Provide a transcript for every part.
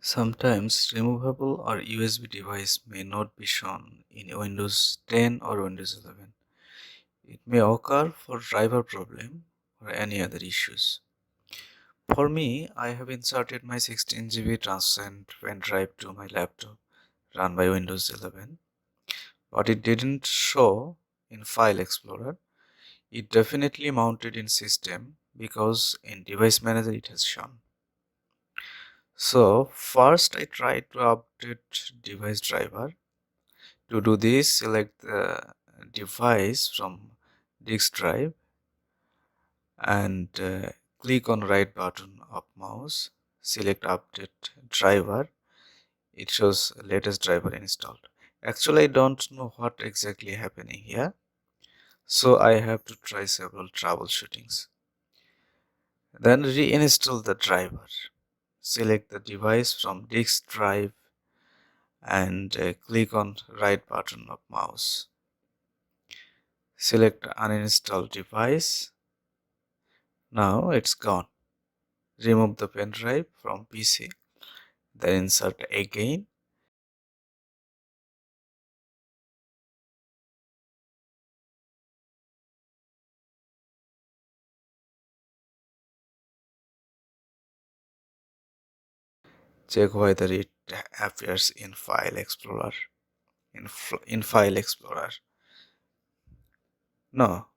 Sometimes removable or USB device may not be shown in Windows 10 or Windows 11. It may occur for driver problem or any other issues. For me, I have inserted my 16 GB transcend pendrive to my laptop run by Windows 11, but it didn't show in File Explorer. It definitely mounted in system because in device manager it has shown. So first I tried to update device driver. To do this, select the device from disk drive and click on right button of mouse. Select update driver. It shows latest driver installed. Actually, I don't know what exactly happening here, so I have to try several troubleshootings. Then reinstall the driver. Select the device from disk drive and click on right button of mouse. Select uninstall device. Now it's gone. Remove the pen drive from PC. Then insert again. Check whether it appears in File Explorer. In File Explorer. No,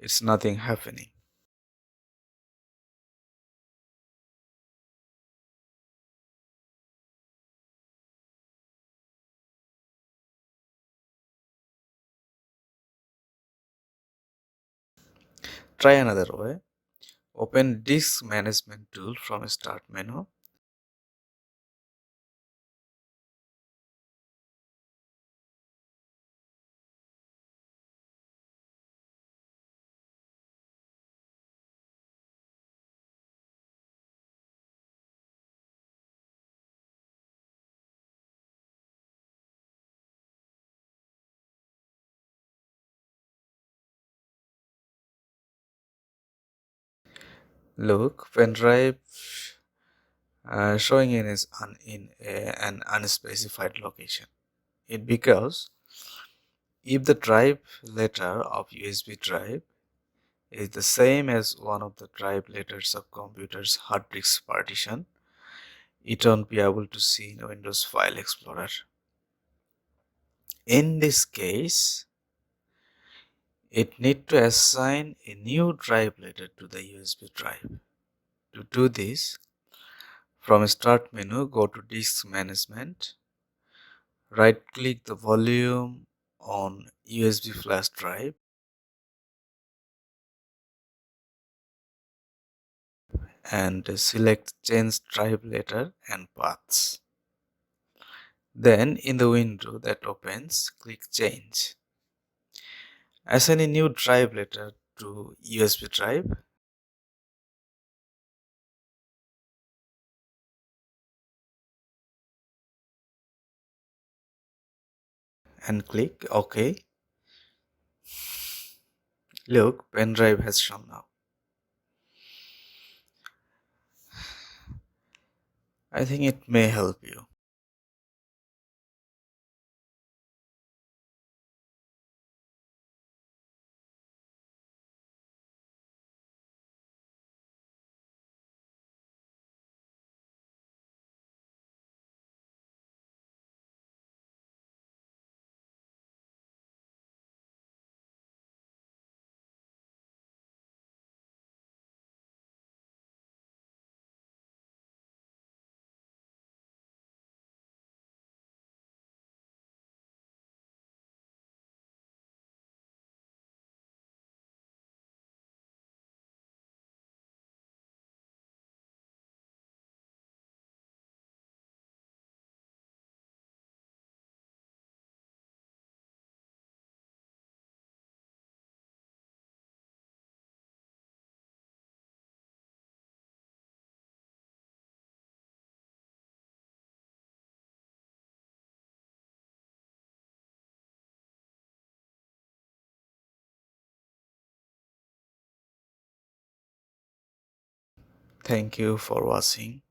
it's nothing happening. Try another way. Open Disk Management tool from Start menu. Look, pen drive showing in an unspecified location. It because if the drive letter of USB drive is the same as one of the drive letters of computer's hard disk partition, it won't be able to see in Windows File Explorer. In this case, it need to assign a new drive letter to the USB drive. To do this, from Start menu, go to Disk Management, right-click the volume on USB flash drive and select Change Drive Letter and Paths. Then in the window that opens, click Change. Assign a new drive letter to USB drive and click OK. Look, pen drive has shown now. I think it may help you. Thank you for watching.